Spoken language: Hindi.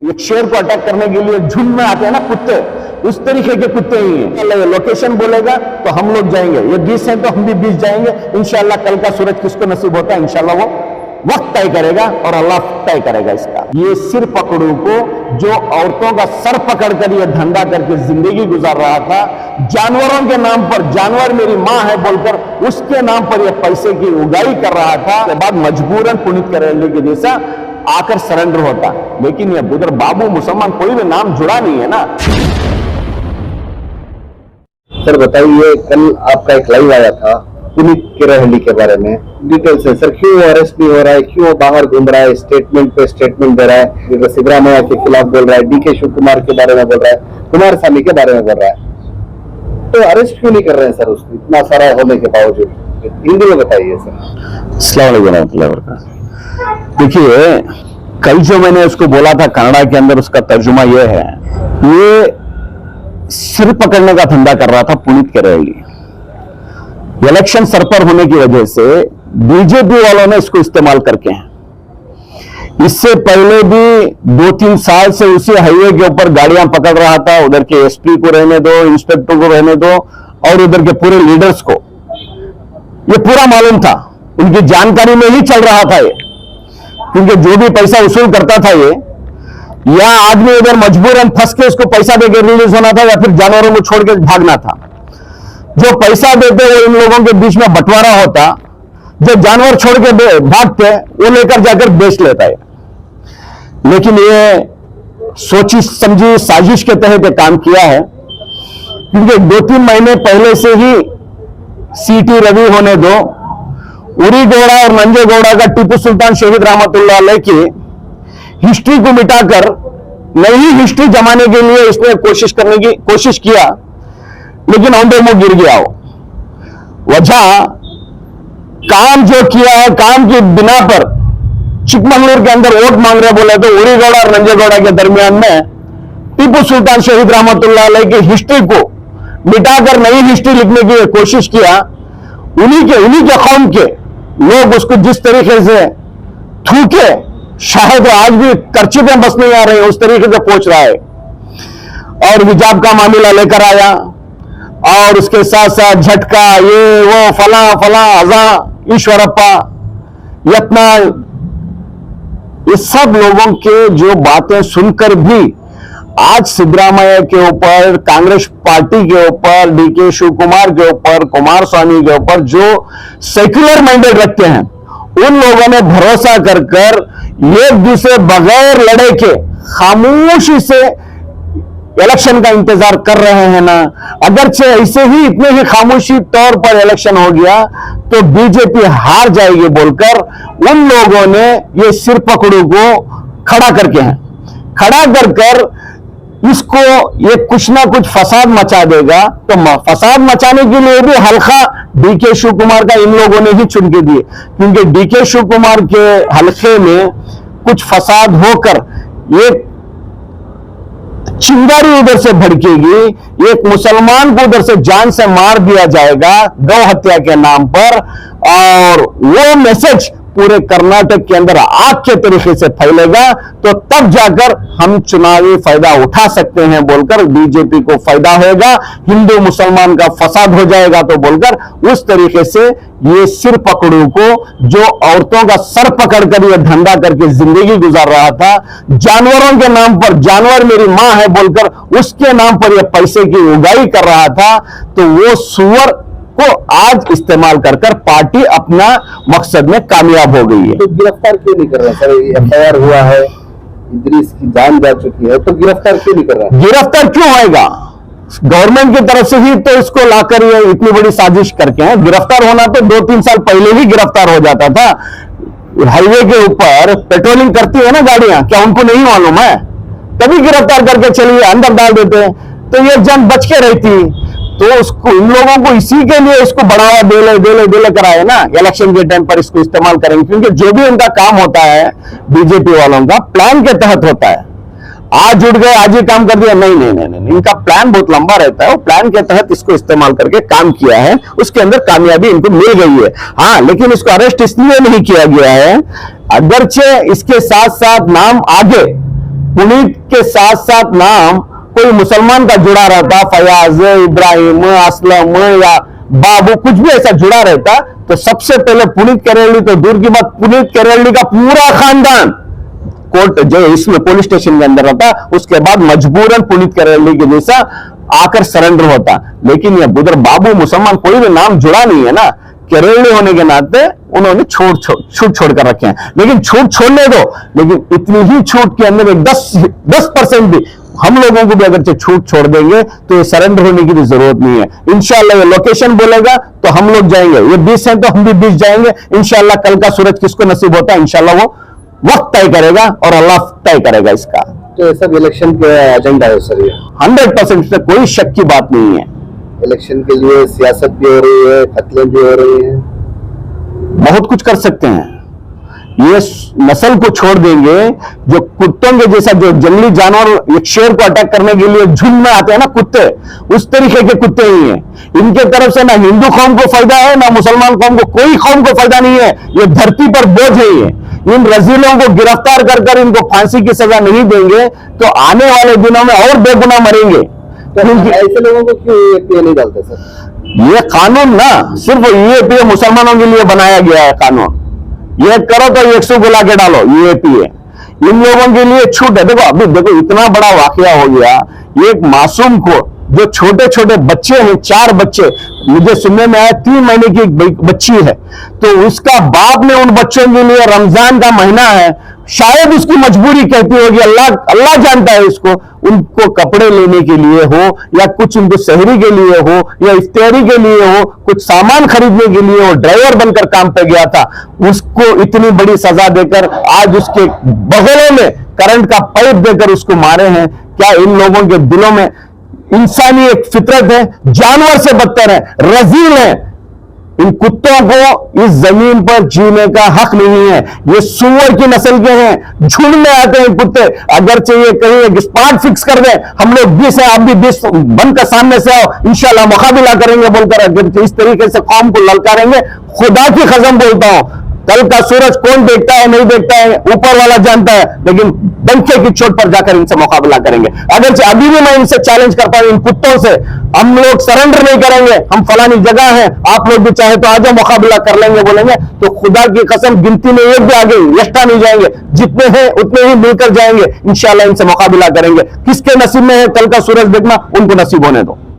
एक शेर को अटैक करने के लिए झुंड में आते हैं ना कुत्ते, उस तरीके के कुत्ते ही हैं। लोकेशन बोलेगा तो हम लोग जाएंगे, ये 20 हैं तो हम भी 20 जाएंगे इंशाल्लाह। कल का सूरज किसको नसीब होता है इंशाल्लाह वो वक्त तय करेगा और अल्लाह तय करेगा इसका। ये सिर पकड़ू को जो औरतों का सर पकड़कर ये धंधा करके जिंदगी गुजार रहा था, जानवरों के नाम पर, जानवर मेरी माँ है बोलकर उसके नाम पर ये पैसे की उगाई कर रहा था, के बाद मजबूरन पुनीत करेले के जैसा आकर सरेंडर होता। लेकिन ये उधर बाबू मुसलमान कोई भी नाम जुड़ा नहीं है ना। सर बताइए, कल आपका एक लाइव आया था पुनीत केराहली के बारे में, डिटेल्स है सर। क्यों अरेस्ट नहीं हो रहा है, क्यों बाहर घूम रहा है, स्टेटमेंट पे स्टेटमेंट दे रहा है, सिद्धरामैया के खिलाफ बोल रहा है, डीके शिव कुमार के बारे में बोल रहा है, कुमारस्वामी के बारे में बोल रहा है, तो अरेस्ट क्यों नहीं कर रहे हैं सर उसको, इतना सारा होने के बावजूद? हिंदी में बताइए सर। अस्सलाम वालेकुम रहमतुल्लाहि व बरकातहू। देखिए, कल जो मैंने उसको बोला था कन्नड़ा के अंदर, उसका तर्जुमा यह है, ये सिर पकड़ने का धंधा कर रहा था पुनीत केराहली। इलेक्शन सर पर होने की वजह से बीजेपी वालों ने इसको इस्तेमाल करके हैं। इससे पहले भी 2-3 साल से उसी हाईवे के ऊपर गाड़ियां पकड़ रहा था। उधर के एसपी को रहने दो, इंस्पेक्टर को रहने दो, और उधर के पूरे लीडर्स को ये पूरा मालूम था, उनकी जानकारी में ही चल रहा था ये। क्योंकि जो भी पैसा वसूल करता था ये, या आदमी उधर मजबूरन फंस के उसको पैसा देकर रिलीज होना था, या फिर जानवरों को छोड़ के भागना था। जो पैसा देते वो इन लोगों के बीच में बंटवारा होता, जो जानवर छोड़ के भागते वो लेकर जाकर बेच लेता है। लेकिन ये सोची समझी साजिश के तहत काम किया है। क्योंकि 2-3 महीने पहले से ही सीटी रवि होने दो, उरी गौड़ा और नंजे गौड़ा का टीपू सुल्तान शहीद रहमतुल्लाह अलैह की हिस्ट्री को मिटाकर नई हिस्ट्री जमाने के लिए इसने कोशिश किया, लेकिन औंधे मुंह गिर गया हो। वजह काम जो किया है, काम की बिना पर चिकमंगलूर के अंदर वोट मांग रहे बोले तो उरी गौड़ा और नंजे गौड़ा के दरमियान में टीपू सुल्तान शहीद रहमतुल्लाह अलैह की हिस्ट्री को मिटाकर नई हिस्ट्री लिखने की कोशिश किया। उन्हीं के कौम के लोग उसको जिस तरीके से थूके, शायद आज भी करची में बस नहीं आ रहे, उस तरीके से पहुंच रहा है। और हिजाब का मामला लेकर आया, और उसके साथ साथ झटका, ये वो फला अजा, ईश्वरप्पा, यत्ना, ये सब लोगों के जो बातें सुनकर भी आज सिद्धरामैया के ऊपर, कांग्रेस पार्टी के ऊपर, डीके शिव कुमार के ऊपर, कुमारस्वामी के ऊपर जो सेक्युलर माइंडेड रखते हैं, उन लोगों ने भरोसा कर एक दूसरे बगैर लड़े के खामोशी से इलेक्शन का इंतजार कर रहे हैं ना। अगरचे ऐसे ही इतने ही खामोशी तौर पर इलेक्शन हो गया तो बीजेपी हार जाएगी बोलकर उन लोगों ने ये सिर पकड़ू को खड़ा कर इसको ये कुछ ना कुछ फसाद मचा देगा। तो फसाद मचाने के लिए भी हल्का डीके शिव कुमार का इन लोगों ने ही चुन के दिए, क्योंकि डीके शिव कुमार के हल्के में कुछ फसाद होकर एक चिंगारी उधर से भड़केगी, एक मुसलमान को उधर से जान से मार दिया जाएगा गौ हत्या के नाम पर, और वो मैसेज पूरे कर्नाटक के अंदर आग के तरीके से फैलेगा। तो तब जाकर हम चुनावी फायदा उठा सकते हैं बोलकर बीजेपी को फायदा होगा, हिंदू मुसलमान का फसाद हो जाएगा तो बोलकर उस तरीके से ये सिर पकड़ू को जो औरतों का सर पकड़कर ये धंधा करके जिंदगी गुजार रहा था, जानवरों के नाम पर, जानवर मेरी मां है बोलकर उसके नाम पर ये पैसे की उगाई कर रहा था, तो वो सुअर को आज इस्तेमाल कर पार्टी अपना मकसद में कामयाब हो गई है। तो गिरफ्तार क्यों नहीं कर रहा सर? एफआईआर हुआ है, इदरीस की जान जा चुकी है, तो गिरफ्तार क्यों नहीं कर रहा? गिरफ्तार क्यों होएगा? गवर्नमेंट की तरफ से ही तो इसको लाकर ये इतनी बड़ी साजिश करके हैं। गिरफ्तार होना तो 2-3 साल पहले ही गिरफ्तार हो जाता था। हाईवे के ऊपर पेट्रोलिंग करती है ना गाड़ियां, क्या उनको नहीं मालूम है? तभी गिरफ्तार करके चलिए अंदर डाल देते हैं तो ये जन बच के रहती। तो उसको, इन लोगों को इसी के लिए इसको बढ़ावा दे कराए ना, इलेक्शन के टाइम पर इसको इस्तेमाल करेंगे। क्योंकि जो भी उनका काम होता है बीजेपी वालों का प्लान के तहत होता है। आज जुड़ गए, आज ही काम कर दिया, नहीं, इनका प्लान बहुत लंबा रहता है। वो प्लान के तहत इसको इस्तेमाल करके काम किया है, उसके अंदर कामयाबी इनको मिल गई है। हाँ, लेकिन इसको अरेस्ट इसलिए नहीं किया गया है, अगरचे इसके साथ साथ नाम आगे पुनीत के साथ साथ नाम कोई मुसलमान का जुड़ा रहता, फयाज, इब्राहिम, असलम या बाबू, कुछ भी ऐसा जुड़ा रहता, तो सबसे पहले पुनीत करेली, तो दूर की बात, पुनीत करेली का पूरा खानदान कोर्ट जो इसमें पुलिस स्टेशन के अंदर रहता, उसके बाद मजबूरन पुनीत करेली के जैसा आकर सरेंडर होता। लेकिन ये उधर बाबू मुसलमान कोई भी नाम जुड़ा नहीं है ना, केरली होने के नाते उन्होंने छूट छोड़ कर रखे हैं। लेकिन छूट छोड़ने दो, लेकिन इतनी ही छूट के अंदर एक 10% भी हम लोगों को भी अगर छूट छोड़ देंगे तो ये सरेंडर होने की भी जरूरत नहीं है। इंशाल्लाह ये लोकेशन बोलेगा तो हम लोग जाएंगे, ये 20 है तो हम भी 20 जाएंगे। इंशाल्लाह कल का सूरज किसको नसीब होता है, इंशाल्लाह वो वक्त तय करेगा और अल्लाह तय करेगा इसका। तो ये सब इलेक्शन के एजेंडा है सर, ये 100% से कोई शक की बात नहीं है। इलेक्शन के लिए सियासत भी हो रही है, कत्लें भी हो रही हैं, बहुत कुछ कर सकते हैं। ये नस्ल को छोड़ देंगे, जो कुत्तों के जैसा जो जंगली जानवर एक शेर को अटैक करने के लिए झुंड में आते हैं ना कुत्ते, उस तरीके के कुत्ते ही हैं। इनके तरफ से ना हिंदू कौम को फायदा है ना मुसलमान कौम को, कोई कौम को फायदा नहीं है। ये धरती पर बोझ है। ये इन रजीलों को गिरफ्तार कर कर इनको फांसी की सजा नहीं देंगे तो आने वाले दिनों में और बेगुनाह मरेंगे। तो ऐसे लोगों को क्यों ईएपीए नहीं डालते सर? ये कानून ना सिर्फ ईएपीए मुसलमानों के लिए बनाया गया है कानून। ये करो तो 100 को ला के डालो ईएपीए, इन लोगों के लिए छूट है। देखो अभी देखो इतना बड़ा वाकया हो गया, एक मासूम को, जो छोटे छोटे बच्चे हैं, 4 बच्चे, मुझे सुनने में आया 3 महीने की एक बच्ची है, तो उसका बाप ने उन बच्चों के लिए, रमजान का महीना है, शायद उसकी मजबूरी कहती होगी, अल्लाह जानता है इसको, उनको कपड़े लेने के लिए हो या कुछ उनको सहरी के लिए हो या इफ्तारी के लिए हो, कुछ सामान खरीदने के लिए हो, ड्राइवर बनकर काम पे गया था, उसको इतनी बड़ी सजा देकर आज उसके बगलों में करंट का पाइप देकर उसको मारे हैं। क्या इन लोगों के दिलों में इंसानी एक फितरत है? जानवर से बदतर है, रजील है। इन कुत्तों को इस जमीन पर जीने का हक नहीं है। ये सुअर की नस्ल के हैं, झुंड में आते हैं कुत्ते। अगर चाहिए कहीं एक स्पॉट फिक्स कर दें, हम लोग 20 है, आप भी 20 बनकर सामने से आओ, इंशाल्लाह मुकाबला करेंगे बोलकर अगर इस तरीके से कौम को ललकारेंगे, खुदा की कसम बोलता हूं, कल का सूरज कौन देखता है नहीं देखता है ऊपर वाला जानता है, लेकिन डंके की चोट पर जाकर इनसे मुकाबला करेंगे। अगर अभी भी मैं इनसे चैलेंज करता हूं, इन कुत्तों से, हम लोग सरेंडर नहीं करेंगे, हम फलानी जगह हैं, आप लोग भी चाहे तो आजा मुकाबला कर लेंगे बोलेंगे, तो खुदा की कसम गिनती में एक भी आगे एक्स्ट्रा नहीं जाएंगे, जितने हैं उतने ही मिलकर जाएंगे, इंशाल्लाह इनसे मुकाबला करेंगे। किसके नसीब में है कल का सूरज देखना, उनको नसीब होने दो।